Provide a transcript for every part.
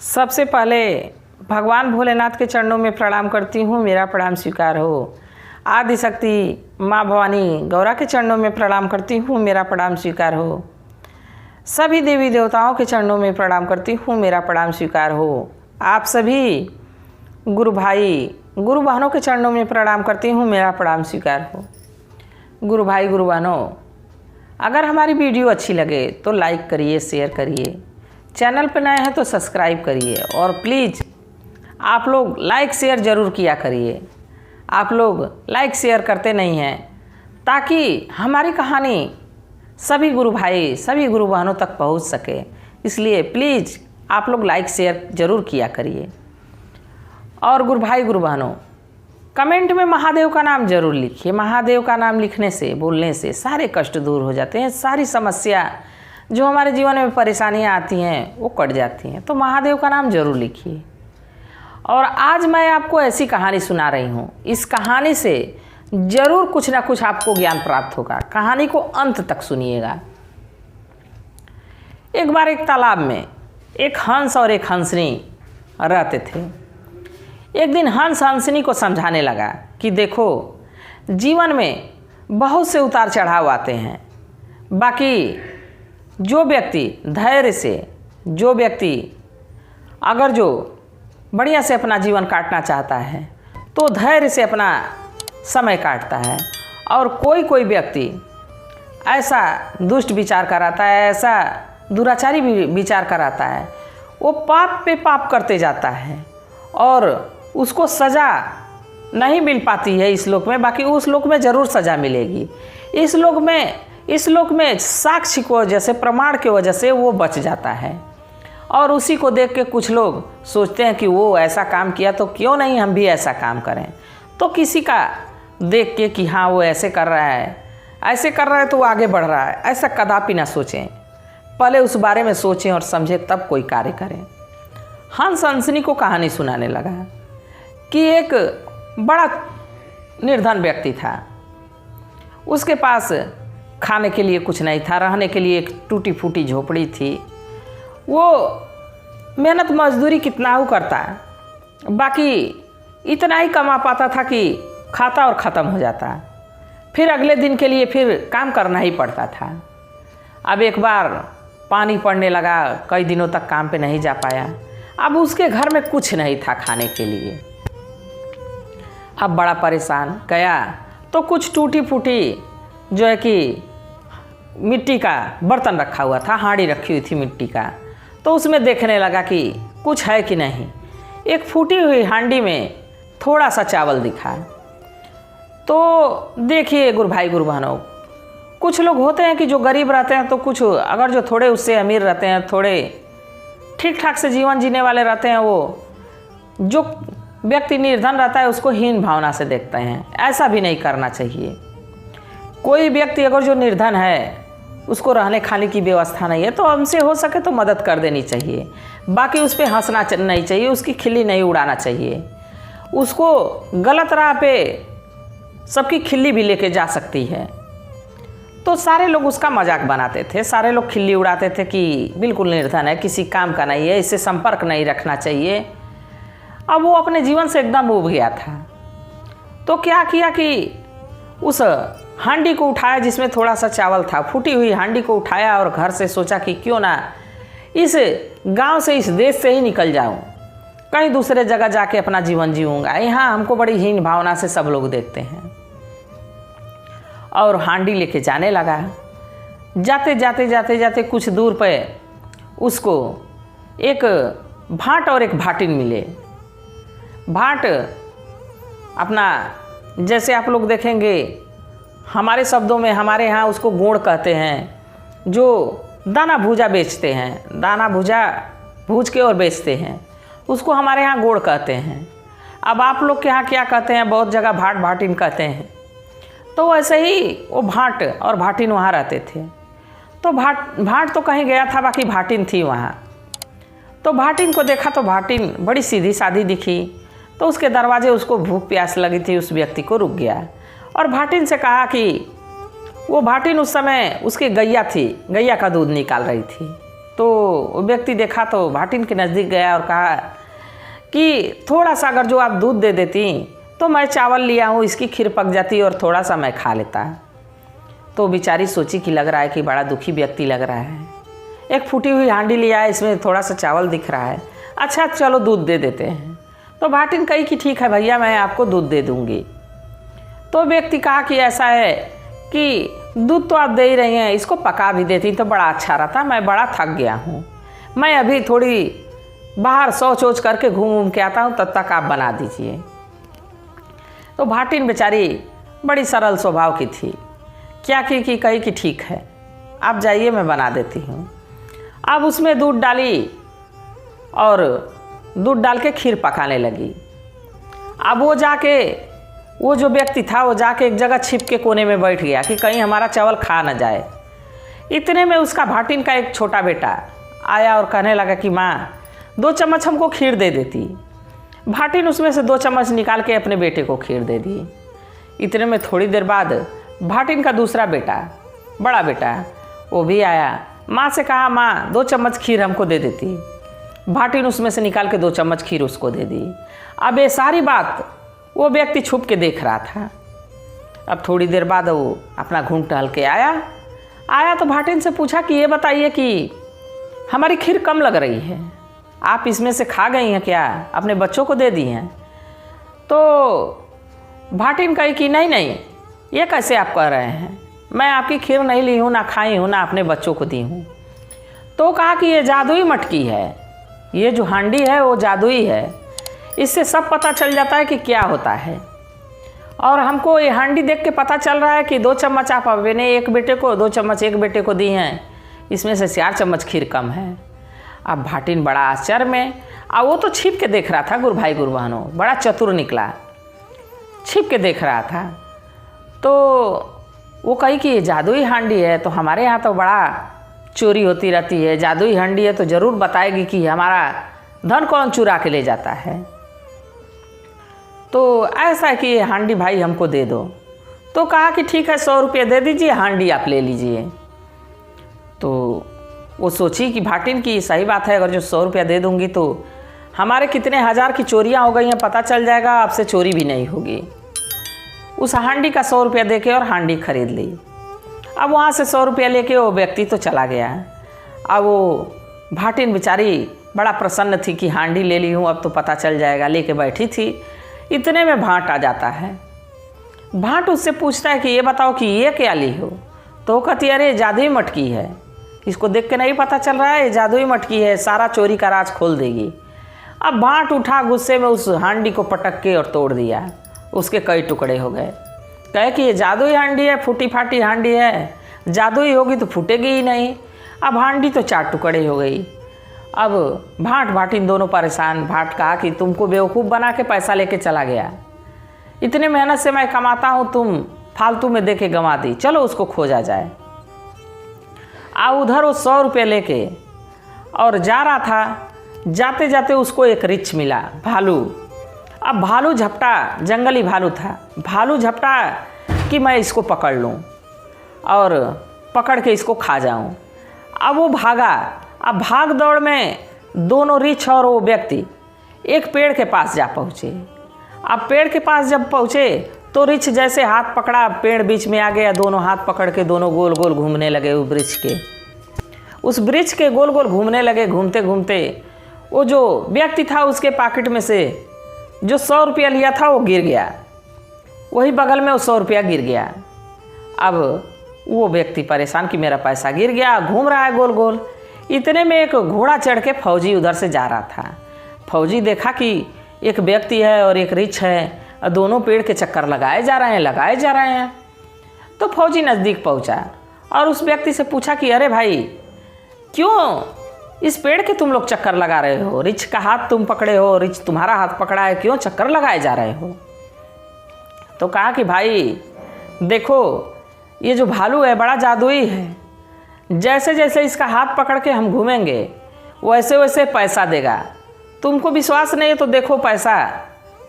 सबसे पहले भगवान भोलेनाथ के चरणों में प्रणाम करती हूँ, मेरा प्रणाम स्वीकार हो। आदिशक्ति माँ भवानी गौरा के चरणों में प्रणाम करती हूँ, मेरा प्रणाम स्वीकार हो। सभी देवी देवताओं के चरणों में प्रणाम करती हूँ, मेरा प्रणाम स्वीकार हो। आप सभी गुरु भाई गुरु बहनों के चरणों में प्रणाम करती हूँ, मेरा प्रणाम स्वीकार हो। गुरु भाई गुरु बहनों, अगर हमारी वीडियो अच्छी लगे तो लाइक करिए, शेयर करिए। चैनल पर नए हैं तो सब्सक्राइब करिए और प्लीज़ आप लोग लाइक शेयर ज़रूर किया करिए। आप लोग लाइक शेयर करते नहीं हैं ताकि हमारी कहानी सभी गुरु भाई सभी गुरु बहनों तक पहुंच सके, इसलिए प्लीज़ आप लोग लाइक शेयर ज़रूर किया करिए। और गुरु भाई गुरु बहनों, कमेंट में महादेव का नाम ज़रूर लिखिए। महादेव का नाम लिखने से, बोलने से सारे कष्ट दूर हो जाते हैं, सारी समस्या जो हमारे जीवन में परेशानियां आती हैं वो कट जाती हैं। तो महादेव का नाम ज़रूर लिखिए। और आज मैं आपको ऐसी कहानी सुना रही हूँ, इस कहानी से ज़रूर कुछ ना कुछ आपको ज्ञान प्राप्त होगा। कहानी को अंत तक सुनिएगा। एक बार एक तालाब में एक हंस और एक हंसनी रहते थे। एक दिन हंस हंसनी को समझाने लगा कि देखो, जीवन में बहुत से उतार चढ़ाव आते हैं, बाकी जो व्यक्ति धैर्य से, जो व्यक्ति अगर जो बढ़िया से अपना जीवन काटना चाहता है तो धैर्य से अपना समय काटता है। और कोई कोई व्यक्ति ऐसा दुष्ट विचार कराता है, ऐसा दुराचारी विचार कराता है, वो पाप पे पाप करते जाता है और उसको सज़ा नहीं मिल पाती है इस लोक में, बाकी उस लोक में ज़रूर सज़ा मिलेगी। इस लोक में साक्ष्य की वजह से, प्रमाण की वजह से वो बच जाता है। और उसी को देख के कुछ लोग सोचते हैं कि वो ऐसा काम किया तो क्यों नहीं हम भी ऐसा काम करें। तो किसी का देख के कि हाँ वो ऐसे कर रहा है तो वो आगे बढ़ रहा है, ऐसा कदापि ना सोचें। पहले उस बारे में सोचें और समझें तब कोई कार्य करें। हंस हंसनी को कहानी सुनाने लगा कि एक बड़ा निर्धन व्यक्ति था। उसके पास खाने के लिए कुछ नहीं था, रहने के लिए एक टूटी फूटी झोपड़ी थी। वो मेहनत मजदूरी कितना ही करता, बाकी इतना ही कमा पाता था कि खाता और ख़त्म हो जाता। फिर अगले दिन के लिए फिर काम करना ही पड़ता था। अब एक बार पानी पड़ने लगा, कई दिनों तक काम पे नहीं जा पाया। अब उसके घर में कुछ नहीं था खाने के लिए। अब बड़ा परेशान गया तो कुछ टूटी फूटी जो है कि मिट्टी का बर्तन रखा हुआ था, हांडी रखी हुई थी मिट्टी का। तो उसमें देखने लगा कि कुछ है कि नहीं। एक फूटी हुई हांडी में थोड़ा सा चावल दिखा। तो देखिए गुरु भाई गुरु बहनों, कुछ लोग होते हैं कि जो गरीब रहते हैं तो कुछ अगर जो थोड़े उससे अमीर रहते हैं, थोड़े ठीक ठाक से जीवन जीने वाले रहते हैं, वो जो व्यक्ति निर्धन रहता है उसको हीन भावना से देखते हैं। ऐसा भी नहीं करना चाहिए। कोई व्यक्ति अगर जो निर्धन है, उसको रहने खाने की व्यवस्था नहीं है, तो हमसे हो सके तो मदद कर देनी चाहिए। बाकी उस पर हंसना नहीं चाहिए, उसकी खिल्ली नहीं उड़ाना चाहिए। उसको गलत राह पे सबकी खिल्ली भी लेके जा सकती है। तो सारे लोग उसका मजाक बनाते थे, सारे लोग खिल्ली उड़ाते थे कि बिल्कुल निर्धन है, किसी काम का नहीं है, इससे संपर्क नहीं रखना चाहिए। अब वो अपने जीवन से एकदम उब गया था। तो क्या किया कि उस हांडी को उठाया जिसमें थोड़ा सा चावल था, फूटी हुई हांडी को उठाया और घर से सोचा कि क्यों ना इस गांव से, इस देश से ही निकल जाऊं, कहीं दूसरे जगह जाके अपना जीवन जीऊंगा। यहाँ हमको बड़ी हीन भावना से सब लोग देखते हैं। और हांडी लेके जाने लगा। जाते जाते जाते जाते कुछ दूर पे उसको एक भाट और एक भाटिन मिले। भाट अपना, जैसे आप लोग देखेंगे हमारे शब्दों में, हमारे यहाँ उसको गोड़ कहते हैं, जो दाना भूजा बेचते हैं, दाना भूजा भूज के और बेचते हैं, उसको हमारे यहाँ गोड़ कहते हैं। अब आप लोग के यहाँ क्या कहते हैं? बहुत जगह भाट भाटिन कहते हैं। तो वैसे ही वो भाट और भाटिन वहाँ रहते थे। तो भाट तो कहीं गया था, बाकी भाटिन थी वहाँ। तो भाटिन को देखा तो भाटिन बड़ी सीधी सादी दिखी। तो उसके दरवाजे उसको भूख प्यास लगी थी, उस व्यक्ति को रुक गया और भाटिन से कहा कि वो भाटिन उस समय उसकी गैया थी, गैया का दूध निकाल रही थी। तो वो व्यक्ति देखा तो भाटिन के नज़दीक गया और कहा कि थोड़ा सा अगर जो आप दूध दे देती तो मैं चावल लिया हूँ, इसकी खीर पक जाती और थोड़ा सा मैं खा लेता। तो बेचारी सोची कि लग रहा है कि बड़ा दुखी व्यक्ति लग रहा है, एक फूटी हुई हांडी लिया है, इसमें थोड़ा सा चावल दिख रहा है, अच्छा चलो दूध दे देते हैं। तो भाटिन कही कि ठीक है भैया, मैं आपको दूध दे दूँगी। तो व्यक्ति कहा कि ऐसा है कि दूध तो आप दे ही रही हैं, इसको पका भी देती तो बड़ा अच्छा रहता, मैं बड़ा थक गया हूँ, मैं अभी थोड़ी बाहर शौच वौच करके घूम के आता हूँ, तब तक आप बना दीजिए। तो भाटिन बेचारी बड़ी सरल स्वभाव की थी, क्या की कही कि ठीक है आप जाइए, मैं बना देती हूँ। अब उसमें दूध डाली और दूध डाल के खीर पकाने लगी। अब वो जो व्यक्ति था वो जाके एक जगह छिप के कोने में बैठ गया कि कहीं हमारा चावल खा न जाए। इतने में उसका भाटिन का एक छोटा बेटा आया और कहने लगा कि माँ 2 चम्मच हमको खीर दे देती। भाटिन उसमें से 2 चम्मच निकाल के अपने बेटे को खीर दे दी। इतने में थोड़ी देर बाद भाटिन का दूसरा बेटा, बड़ा बेटा, वो भी आया, माँ से कहा माँ 2 चम्मच खीर हमको दे देती। भाटिन उसमें से निकाल के 2 चम्मच खीर उसको दे दी। अब ये सारी बात वो व्यक्ति छुप के देख रहा था। अब थोड़ी देर बाद वो अपना घूम टहल के आया तो भाटिन से पूछा कि ये बताइए कि हमारी खीर कम लग रही है, आप इसमें से खा गई हैं क्या, अपने बच्चों को दे दी हैं? तो भाटिन कही कि नहीं, ये कैसे आप कह रहे हैं, मैं आपकी खीर नहीं ली हूँ, ना खाई हूँ, ना अपने बच्चों को दी हूँ। तो कहा कि ये जादुई मटकी है, ये जो हांडी है वो जादुई है, इससे सब पता चल जाता है कि क्या होता है। और हमको ये हांडी देख के पता चल रहा है कि 2 चम्मच आप अपने एक बेटे को, 2 चम्मच एक बेटे को दी हैं, इसमें से 4 चम्मच खीर कम है। अब भाटिन बड़ा आश्चर्य में, अब वो तो छिप के देख रहा था, गुरु भाई गुरु बहनों, बड़ा चतुर निकला, छिप के देख रहा था। तो वो कही कि ये जादुई हांडी है, तो हमारे यहाँ तो बड़ा चोरी होती रहती है, जादुई हांडी है तो ज़रूर बताएगी कि हमारा धन कौन चुरा के ले जाता है। तो ऐसा है कि ये हांडी भाई हमको दे दो। तो कहा कि ठीक है 100 रुपये दे दीजिए, हांडी आप ले लीजिए। तो वो सोची कि भाटिन की सही बात है, अगर जो 100 रुपया दे दूंगी तो हमारे कितने हज़ार की चोरियां हो गई हैं पता चल जाएगा, आपसे चोरी भी नहीं होगी। उस हांडी का 100 रुपया दे के और हांडी खरीद ली। अब वहाँ से 100 रुपया लेके वो व्यक्ति तो चला गया। अब वो भाटिन बेचारी बड़ा प्रसन्न थी कि हांडी ले ली हूँ, अब तो पता चल जाएगा, लेके बैठी थी। इतने में भाट आ जाता है। भाट उससे पूछता है कि ये बताओ कि ये क्या ली हो? तो कहती अरे जादुई मटकी है, इसको देख के नहीं पता चल रहा है, ये जादुई मटकी है, सारा चोरी का राज खोल देगी। अब भाट उठा, गुस्से में उस हांडी को पटक के और तोड़ दिया, उसके कई टुकड़े हो गए। कहे कि ये जादुई हांडी है, फूटी फाटी हांडी है, जादुई होगी तो फूटेगी ही नहीं। अब हांडी तो 4 टुकड़े हो गई। अब भाट भाटिन दोनों परेशान। भाट कहा कि तुमको बेवकूफ़ बना के पैसा लेके चला गया, इतने मेहनत से मैं कमाता हूँ, तुम फालतू में दे के गंवा दी, चलो उसको खोजा जाए। उधर वो 100 रुपये लेके और जा रहा था, जाते जाते उसको एक रिछ मिला, भालू। अब भालू झपटा, जंगली भालू था, भालू झपटा कि मैं इसको पकड़ लूँ और पकड़ के इसको खा जाऊँ। अब वो भागा। अब भाग दौड़ में दोनों रिछ और वो व्यक्ति एक पेड़ के पास जा पहुँचे। अब पेड़ के पास जब पहुँचे तो रिछ जैसे हाथ पकड़ा, पेड़ बीच में आ गया, दोनों हाथ पकड़ के दोनों गोल गोल घूमने लगे। उस वृक्ष के गोल गोल घूमने लगे। घूमते घूमते वो जो व्यक्ति था उसके पॉकेट में से जो 100 रुपया लिया था वो गिर गया, वही बगल में वो 100 रुपया गिर गया। अब वो व्यक्ति परेशान कि मेरा पैसा गिर गया, घूम रहा है गोल गोल। इतने में एक घोड़ा चढ़ के फौजी उधर से जा रहा था। फौजी देखा कि एक व्यक्ति है और एक रिछ है, दोनों पेड़ के चक्कर लगाए जा रहे हैं। तो फौजी नज़दीक पहुंचा और उस व्यक्ति से पूछा कि अरे भाई, क्यों इस पेड़ के तुम लोग चक्कर लगा रहे हो? रिछ का हाथ तुम पकड़े हो, रिछ तुम्हारा हाथ पकड़ा है, क्यों चक्कर लगाए जा रहे हो? तो कहा कि भाई देखो, ये जो भालू है बड़ा जादुई है, जैसे जैसे इसका हाथ पकड़ के हम घूमेंगे वैसे वैसे पैसा देगा। तुमको विश्वास नहीं है तो देखो पैसा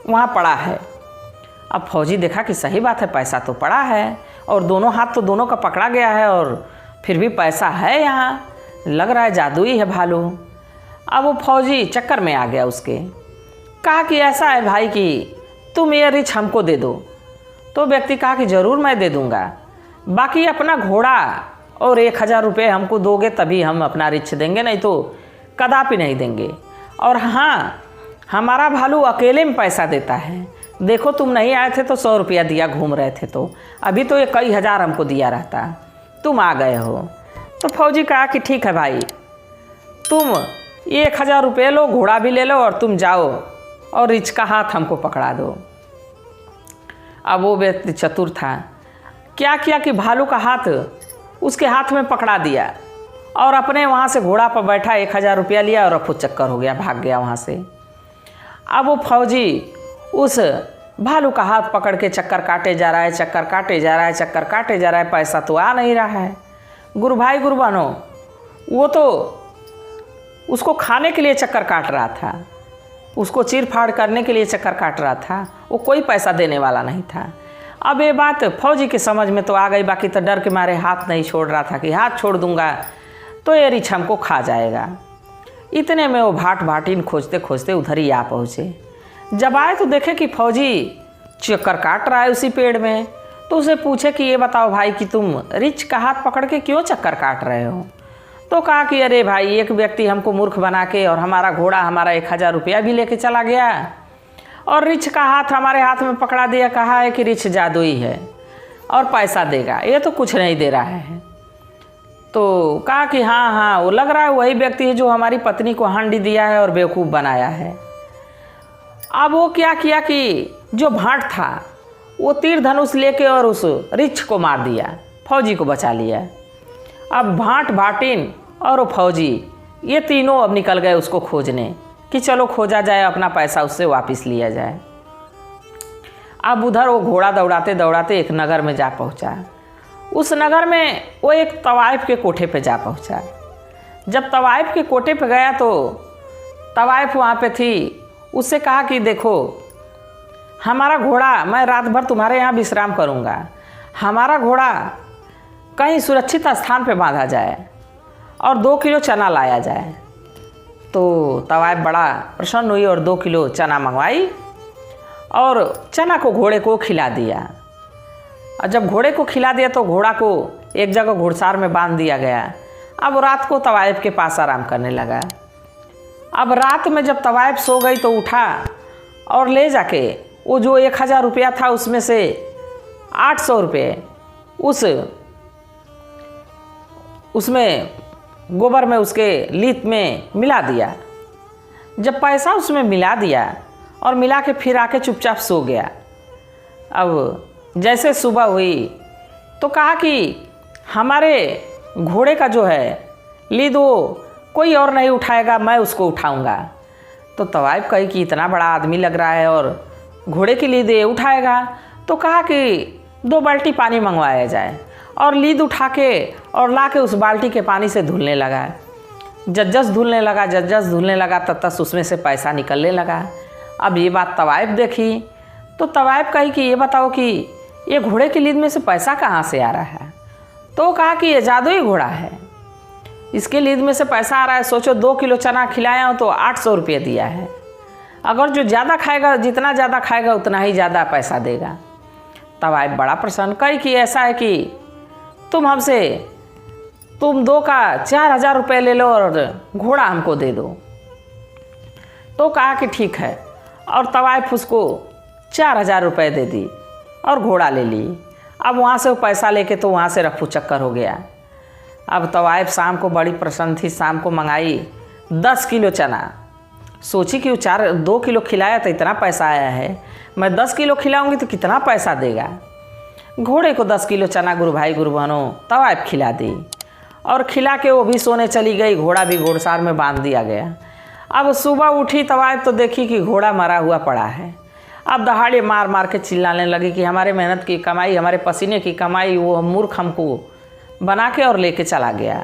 वहाँ पड़ा है। अब फौजी देखा कि सही बात है, पैसा तो पड़ा है और दोनों हाथ तो दोनों का पकड़ा गया है और फिर भी पैसा है यहाँ। लग रहा है जादुई है भालू। अब वो फौजी चक्कर में आ गया उसके, कहा कि ऐसा है भाई कि तुम ये रिछ हमको दे दो। तो व्यक्ति कहा कि ज़रूर मैं दे दूँगा, बाकी अपना घोड़ा और 1000 रुपये हमको दोगे तभी हम अपना रिछ देंगे, नहीं तो कदापि नहीं देंगे। और हाँ, हमारा भालू अकेले में पैसा देता है, देखो तुम नहीं आए थे तो 100 रुपया दिया घूम रहे थे, तो अभी तो ये कई हज़ार हमको दिया रहता, तुम आ गए हो। तो फौजी कहा कि ठीक है भाई, तुम 1000 रुपये लो, घोड़ा भी ले लो और तुम जाओ और रिछ का हाथ हमको पकड़ा दो। अब वो व्यक्ति चतुर था, क्या किया कि भालू का हाथ उसके हाथ में पकड़ा दिया और अपने वहाँ से घोड़ा पर बैठा 1000 रुपया लिया और रफू चक्कर हो गया, भाग गया वहाँ से। अब वो फौजी उस भालू का हाथ पकड़ के चक्कर काटे जा रहा है, चक्कर काटे जा रहा है, चक्कर काटे जा रहा है, पैसा तो आ नहीं रहा है। गुरु भाई गुरु बहनों, वो तो उसको खाने के लिए चक्कर काट रहा था, उसको चीर फाड़ करने के लिए चक्कर काट रहा था, वो कोई पैसा देने वाला नहीं था। अब ये बात फौजी की समझ में तो आ गई, बाकी तो डर के मारे हाथ नहीं छोड़ रहा था कि हाथ छोड़ दूंगा तो ये रिछ हमको खा जाएगा। इतने में वो भाट भाटिन खोजते खोजते उधर ही आ पहुँचे। जब आए तो देखे कि फौजी चक्कर काट रहा है उसी पेड़ में। तो उसे पूछे कि ये बताओ भाई कि तुम रिछ का हाथ पकड़ के क्यों चक्कर काट रहे हो। तो कहा कि अरे भाई, एक व्यक्ति हमको मूर्ख बना के और हमारा घोड़ा हमारा 1000 रुपया भी लेके चला गया और रिछ का हाथ हमारे हाथ में पकड़ा दिया, कहा है कि रिछ जादुई है और पैसा देगा, ये तो कुछ नहीं दे रहा है। तो कहा कि हाँ हाँ, वो लग रहा है वही व्यक्ति है जो हमारी पत्नी को हांडी दिया है और बेवकूफ़ बनाया है। अब वो क्या किया कि जो भाट था वो तीर धनुष लेके और उस रिछ को मार दिया, फौजी को बचा लिया। अब भाट भाटिन और वो फौजी ये तीनों अब निकल गए उसको खोजने कि चलो खोजा जाए, अपना पैसा उससे वापस लिया जाए। अब उधर वो घोड़ा दौड़ाते दौड़ाते एक नगर में जा पहुंचा। उस नगर में वो एक तवाइफ के कोठे पे जा पहुंचा। जब तवाइफ के कोठे पे गया तो तवाइफ वहाँ पे थी। उससे कहा कि देखो, हमारा घोड़ा, मैं रात भर तुम्हारे यहाँ विश्राम करूँगा, हमारा घोड़ा कहीं सुरक्षित स्थान पे बांधा जाए और 2 किलो चना लाया जाए। तो तवाइफ बड़ा प्रसन्न हुई और 2 किलो चना मंगवाई और चना को घोड़े को खिला दिया। और जब घोड़े को खिला दिया तो घोड़ा को एक जगह घुड़सार में बांध दिया गया। अब रात को तवाइफ के पास आराम करने लगा। अब रात में जब तवाइफ सो गई तो उठा और ले जाके वो जो 1000 रुपया था उसमें से 800 रुपये उसमें गोबर में उसके लीत में मिला दिया। जब पैसा उसमें मिला दिया और मिला के फिर आके चुपचाप सो गया। अब जैसे सुबह हुई तो कहा कि हमारे घोड़े का जो है लीद वो कोई और नहीं उठाएगा, मैं उसको उठाऊंगा। तो तवाइफ कही कि इतना बड़ा आदमी लग रहा है और घोड़े की लीद ये उठाएगा। तो कहा कि 2 बाल्टी पानी मंगवाया जाए और लीद उठा के और ला के उस बाल्टी के पानी से धुलने लगा। जज्जस धुलने लगा तब तक उसमें से पैसा निकलने लगा। अब ये बात तवाइफ देखी तो तवाइफ कही कि ये बताओ कि ये घोड़े की लीद में से पैसा कहाँ से आ रहा है। तो कहा कि ये जादुई घोड़ा है, इसके लीद में से पैसा आ रहा है। सोचो 2 किलो चना खिलाया हो तो 800 रुपये दिया है, अगर जो ज़्यादा खाएगा, जितना ज़्यादा खाएगा उतना ही ज़्यादा पैसा देगा। तवाइफ बड़ा प्रसन्न कही कि ऐसा है कि तुम 2 का 4000 रुपये ले लो और घोड़ा हमको दे दो। तो कहा कि ठीक है, और तवाइफ उसको 4000 रुपये दे दी और घोड़ा ले ली। अब वहाँ से वो पैसा लेके तो वहाँ से रफू चक्कर हो गया। अब तवाइफ शाम को बड़ी प्रसन्न थी, शाम को मंगाई 10 किलो चना। सोची कि वो 2 किलो खिलाया तो इतना पैसा आया है, मैं 10 किलो खिलाऊंगी तो कितना पैसा देगा। घोड़े को 10 किलो चना गुरु भाई गुरु बहनों तवाइफ खिला दी और खिला के वो भी सोने चली गई। घोड़ा भी घोड़सार में बांध दिया गया। अब सुबह उठी तवाइफ तो देखी कि घोड़ा मरा हुआ पड़ा है। अब दहाड़े मार मार के चिल्लाने लगी कि हमारे मेहनत की कमाई, हमारे पसीने की कमाई वो मूर्ख हमको बना के और लेके चला गया,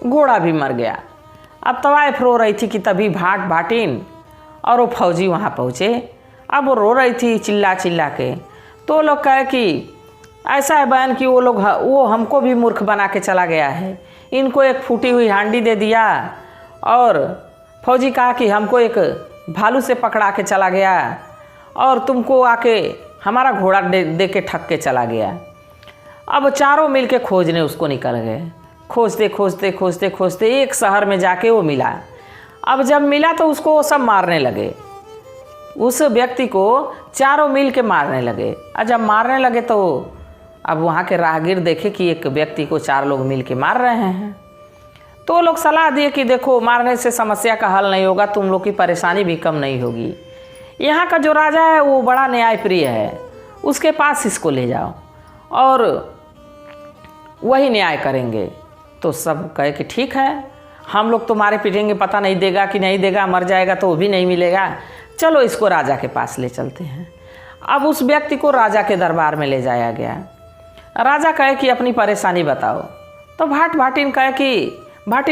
घोड़ा भी मर गया। अब तवाइफ रो रही थी कि तभी भाट भाटिन और वो फौजी वहाँ पहुँचे। अब वो रो रही थी चिल्ला चिल्ला के। तो लोग कहे कि ऐसा है बहन कि वो हमको भी मूर्ख बना के चला गया है, इनको एक फूटी हुई हांडी दे दिया और फौजी कहा कि हमको एक भालू से पकड़ा के चला गया और तुमको आके हमारा घोड़ा दे के ठग के चला गया। अब चारों मिल के खोजने उसको निकल गए। खोजते खोजते खोजते खोजते एक शहर में जाके वो मिला। अब जब मिला तो उसको वो सब मारने लगे, उस व्यक्ति को चारों मिल के मारने लगे। और जब मारने लगे तो अब वहाँ के राहगीर देखे कि एक व्यक्ति को 4 लोग मिल के मार रहे हैं, तो लोग सलाह दिए कि देखो मारने से समस्या का हल नहीं होगा, तुम लोग की परेशानी भी कम नहीं होगी। यहाँ का जो राजा है वो बड़ा न्यायप्रिय है, उसके पास इसको ले जाओ और वही न्याय करेंगे। तो सब कहे कि ठीक है, हम लोग तो मारे पीटेंगे, पता नहीं देगा कि नहीं देगा, मर जाएगा तो वो भी नहीं मिलेगा, चलो इसको राजा के पास ले चलते हैं। अब उस व्यक्ति को राजा के दरबार में ले जाया गया। राजा कहे कि अपनी परेशानी बताओ। तो भाटिन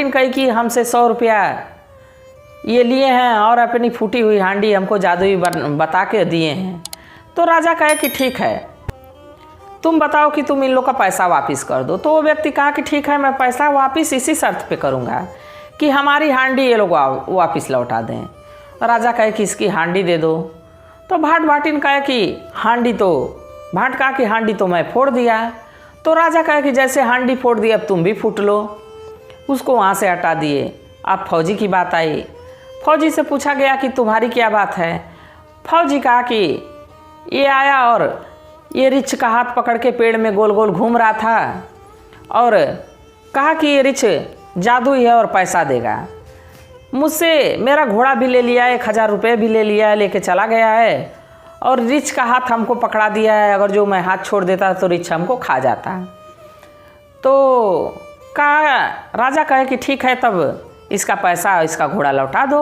कहे कि हमसे 100 रुपया ये लिए हैं और अपनी फूटी हुई हांडी हमको जादुई बता के दिए हैं। तो राजा कहे कि ठीक है, तुम बताओ कि तुम इन लोग का पैसा वापस कर दो। तो वो व्यक्ति कहा कि ठीक है, मैं पैसा वापस इसी शर्त पे करूँगा कि हमारी हांडी ये लोग वापस लौटा दें। राजा कहे कि इसकी हांडी दे दो। तो भाटिन कहे कि हांडी तो मैं फोड़ दिया। तो राजा कहे कि जैसे हांडी फोड़ दी अब तुम भी फूट लो। उसको वहाँ से हटा दिए। अब फौजी की बात आई। फौजी से पूछा गया कि तुम्हारी क्या बात है। फौजी कहा कि ये आया और ये रिछ का हाथ पकड़ के पेड़ में गोल गोल घूम रहा था और कहा कि ये रिछ जादुई है और पैसा देगा। मुझसे मेरा घोड़ा भी ले लिया है, 1000 रुपये भी ले लिया है, लेके चला गया है और रिछ का हाथ हमको पकड़ा दिया है। अगर जो मैं हाथ छोड़ देता तो रिछ हमको खा जाता। तो राजा कहे कि ठीक है, तब इसका पैसा इसका घोड़ा लौटा दो।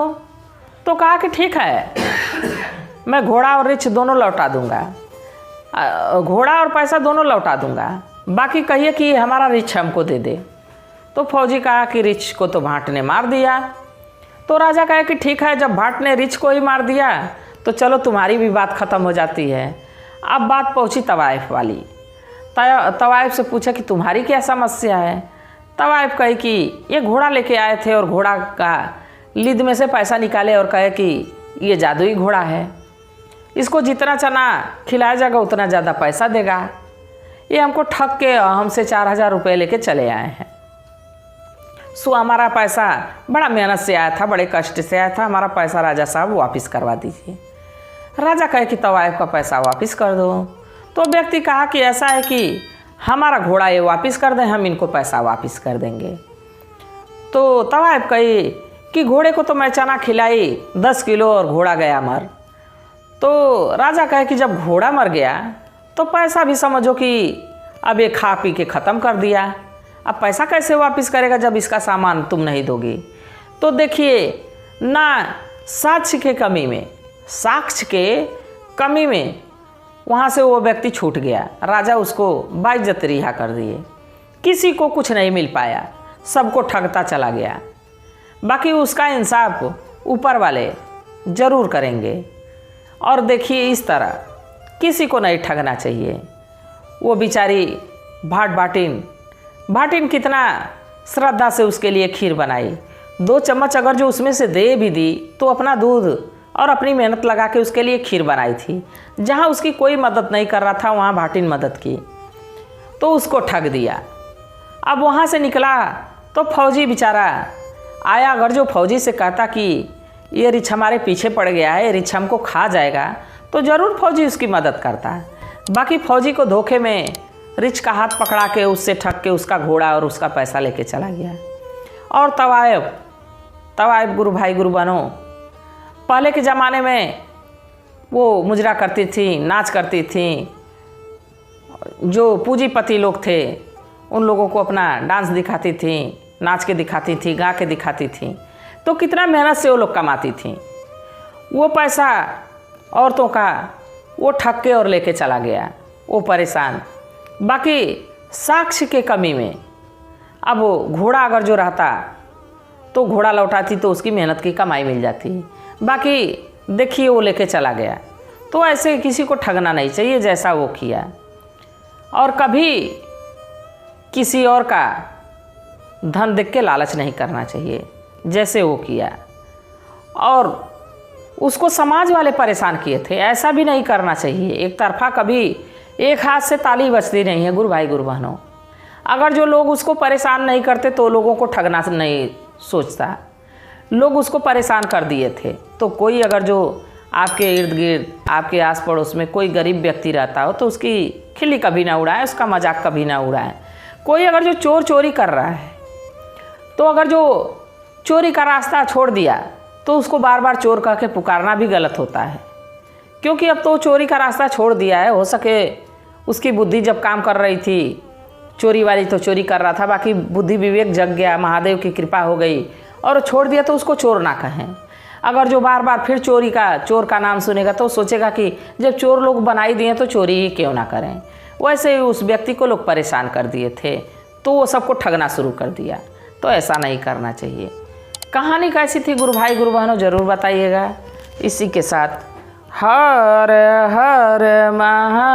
तो कहा कि ठीक है, मैं घोड़ा और रिछ दोनों लौटा दूंगा, घोड़ा और पैसा दोनों लौटा दूंगा, बाकी कहिए कि हमारा रिछ हमको दे दे। तो फौजी कहा कि रिछ को तो भाट ने मार दिया। तो राजा कहे कि ठीक है, जब भाट ने रिछ को ही मार दिया तो चलो तुम्हारी भी बात ख़त्म हो जाती है। अब बात पहुंची तवाइफ वाली। तवाइफ से पूछा कि तुम्हारी क्या समस्या है। तवाइफ कहे कि ये घोड़ा लेके आए थे और घोड़ा का लिद में से पैसा निकाले और कहे कि ये जादुई घोड़ा है, इसको जितना चना खिलाया जाएगा उतना ज़्यादा पैसा देगा। ये हमको ठग के हमसे 4000 रुपये लेके चले आए हैं। सो हमारा पैसा बड़ा मेहनत से आया था, बड़े कष्ट से आया था, हमारा पैसा राजा साहब वापस करवा दीजिए। राजा कहे कि तवाइफ का पैसा वापस कर दो। तो व्यक्ति कहा कि ऐसा है कि हमारा घोड़ा ये वापस कर दें, हम इनको पैसा वापस कर देंगे। तो तवाइफ कही कि घोड़े को तो मैं चना खिलाई 10 किलो और घोड़ा गया मर। तो राजा कहे कि जब घोड़ा मर गया तो पैसा भी समझो कि अब ये खा पी के ख़त्म कर दिया, अब पैसा कैसे वापस करेगा जब इसका सामान तुम नहीं दोगी। तो देखिए ना, साक्ष्य के कमी में वहाँ से वो व्यक्ति छूट गया। राजा उसको बाइज्जत रिहा कर दिए, किसी को कुछ नहीं मिल पाया, सबको ठगता चला गया। बाकी उसका इंसाफ ऊपर वाले ज़रूर करेंगे। और देखिए इस तरह किसी को नहीं ठगना चाहिए। वो बेचारी भाटिन कितना श्रद्धा से उसके लिए खीर बनाई। 2 चम्मच अगर जो उसमें से दे भी दी तो अपना दूध और अपनी मेहनत लगा के उसके लिए खीर बनाई थी। जहाँ उसकी कोई मदद नहीं कर रहा था वहाँ भाटिन मदद की, तो उसको ठग दिया। अब वहाँ से निकला तो फौजी बेचारा आया। अगर जो फौजी से कहता कि ये रिछ हमारे पीछे पड़ गया है, रिछ हमको खा जाएगा, तो ज़रूर फौजी उसकी मदद करता। बाकी फौजी को धोखे में रिछ का हाथ पकड़ा के उससे ठग के उसका घोड़ा और उसका पैसा लेके चला गया। और तवाइफ गुरु भाई गुरु बनो, पहले के ज़माने में वो मुजरा करती थी, नाच करती थी। जो पूंजीपति लोग थे उन लोगों को अपना डांस दिखाती थी, नाच के दिखाती थी, गा के दिखाती थी। तो कितना मेहनत से वो लोग कमाती थी। वो पैसा औरतों का वो ठग के और लेके चला गया, वो परेशान। बाकी साक्ष्य के कमी में अब वो घोड़ा अगर जो रहता तो घोड़ा लौटाती तो उसकी मेहनत की कमाई मिल जाती। बाकी देखिए वो लेके चला गया। तो ऐसे किसी को ठगना नहीं चाहिए जैसा वो किया। और कभी किसी और का धन देख के लालच नहीं करना चाहिए जैसे वो किया। और उसको समाज वाले परेशान किए थे, ऐसा भी नहीं करना चाहिए। एक तरफा कभी एक हाथ से ताली बजती नहीं है गुरु भाई गुरु बहनों। अगर जो लोग उसको परेशान नहीं करते तो लोगों को ठगना नहीं सोचता। लोग उसको परेशान कर दिए थे, तो कोई अगर जो आपके इर्द गिर्द आपके आस पड़ोस में कोई गरीब व्यक्ति रहता हो तो उसकी खिल्ली कभी ना उड़ाए, उसका मजाक कभी ना उड़ाए। कोई अगर जो चोर चोरी कर रहा है तो अगर जो चोरी का रास्ता छोड़ दिया तो उसको बार बार चोर कह के पुकारना भी गलत होता है, क्योंकि अब तो चोरी का रास्ता छोड़ दिया है। हो सके उसकी बुद्धि जब काम कर रही थी चोरी वाली तो चोरी कर रहा था, बाकी बुद्धि विवेक जग गया, महादेव की कृपा हो गई और छोड़ दिया, तो उसको चोर ना कहें। अगर जो बार बार फिर चोर का नाम सुनेगा तो सोचेगा कि जब चोर लोग बनाई दिए तो चोरी ही क्यों ना करें। वैसे ही उस व्यक्ति को लोग परेशान कर दिए थे तो वो सबको ठगना शुरू कर दिया, तो ऐसा नहीं करना चाहिए। कहानी कैसी थी गुरु भाई गुरु बहनों ज़रूर बताइएगा। इसी के साथ हर हर महा